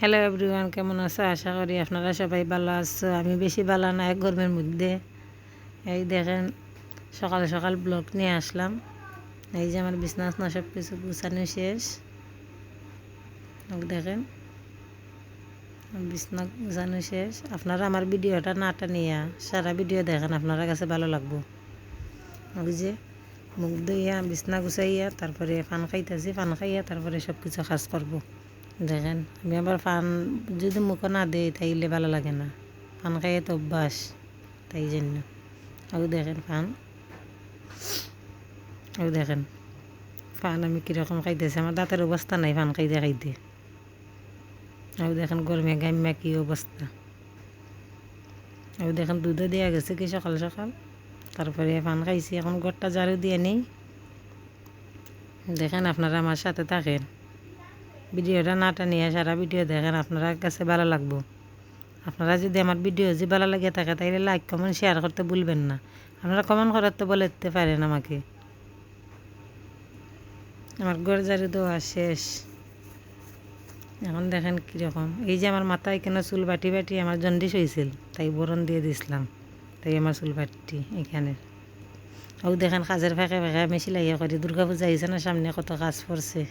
Hello everyone, কেমন আছো? আশা করি আপনারা সবাই ভালো আছো। আমি বেশি ভালো না, গরমের মধ্যে। এই দেখেন, সকাল সকাল ব্লগ নিয়ে আসলাম। এই যে আমার বিছনাস না সব কিছু গুছানো শেষ। দেখেন, বিছনা গুছানো শেষ। আপনারা আমার ভিডিওটা না টানিয়া সারা ভিডিও দেখেন, আপনারা কাছে ভালো লাগবো। ওই যে মুখ ধুইয়া বিছনা গুছাইয়া তারপরে পান খাইতেছি, পান খাইয়া তারপরে সব কিছু কাজ করবো। দেখেন, আমি আবার পান যদি মুখে না দিই তাইলে ভালো লাগে না। পান খাইয়ে তো অভ্যাস, তাই জন্য। আর দেখেন পান আমি কীরকম খাইতেছি। আমার দাঁতের অবস্থা নাই পান খাইতে খাইতে। আর দেখেন গরমে গাম্যা কী অবস্থা। আর দেখেন দুধও দেওয়া গেছে কি সকাল সকাল। তারপরে পান খাইছি, এখন ঘরটা ঝাড়ু দিয়ে নেই। দেখেন, আপনারা আমার সাথে থাকেন, ভিডিওটা না টানিয়ে সারা ভিডিও দেখেন, আপনারা কাছে ভালো লাগবো। আপনারা যদি আমার ভিডিও যদি ভালো লাগে থাকে তাহলে লাইক কমেন্ট শেয়ার করতে ভুলবেন না। আপনারা কমেন্ট করতে বলতে পারেন আমাকে। আমার ঘর ঝাড়ু দেওয়া শেষ। এখন দেখেন কীরকম। এই যে আমার মাথায় কেন চুল বাটি বাটি আমার জন্ডিস হয়েছিল, তাই বরণ দিয়ে দিছিলাম, তাই আমার চুল বাটি এখানে। ও দেখেন কাজের ফাঁকে ফাঁকে আমি সিলাইয়া করি। দুর্গা পূজা আইছে না সামনে, কত কাজ পড়ছে।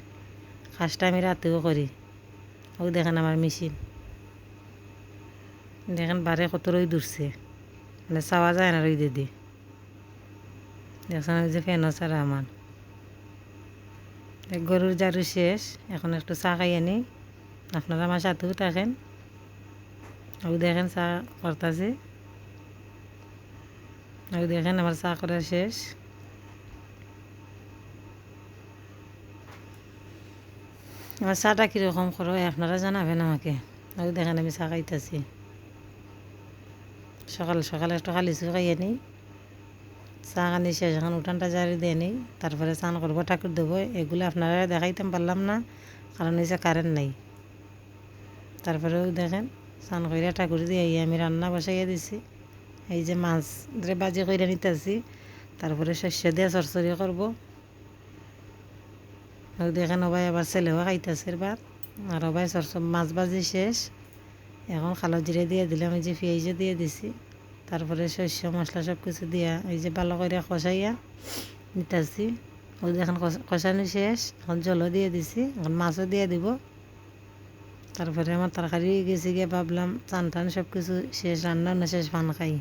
কাজটা আমি রাতেও করি। ও দেখেন আমার মেশিন, দেখেন বারে কত রই দূরছে, মানে চাওয়া যায় না রই দিদি। দেখছেন ওই যে ফ্যানও ছাড়া আমার। গরুর ঝাড়ু শেষ, এখন একটু চা খাই আনি। আপনারা আমার সাথেও থাকেন। ও দেখেন চা করতেছে। ও দেখেন আমার চা করা শেষ। আমার চাটা কীরকম করো আপনারা জানাবেন আমাকে। ও দেখেন আমি চা খাইতেছি। সকাল সকাল একটু খালি চু খাইয়ে নিই। চা খানি শেষ, এখন উঠানটা জারি দিয়ে নিই। তারপরে চান করবো, ঠাকুর দেবো। এগুলো আপনারা দেখাইতে পারলাম না, কারণ এই যে কারেন্ট নেই। তারপরেও দেখেন চান কইরা ঠাকুর দিয়ে আমি রান্না বসাইয়া দিছি। এই যে মাছ বাজি কইরা নিতেছি, তারপরে শস্য দিয়ে চরচরি করবো। দেখেন ওবাই আবার ছেলেও খাইতেছে ভাত, আর ওবাই মাছ বাজি শেষ। এখন কালো জিরে দিয়ে দিলাম, এই যে পেঁয়াজও দিয়ে দিছি। তারপরে শস্য মশলা সব কিছু দিয়া এই যে ভালো করে কষাইয়া নিতেছি। ওই দেখেন কষানো শেষ, এখন জলও দিয়ে দিছি, এখন মাছও দিয়ে দিব। তারপরে আমার তরকারি গেছে গিয়ে ভাবলাম চান টান সব কিছু শেষ, রান্না শেষ, পান খাই।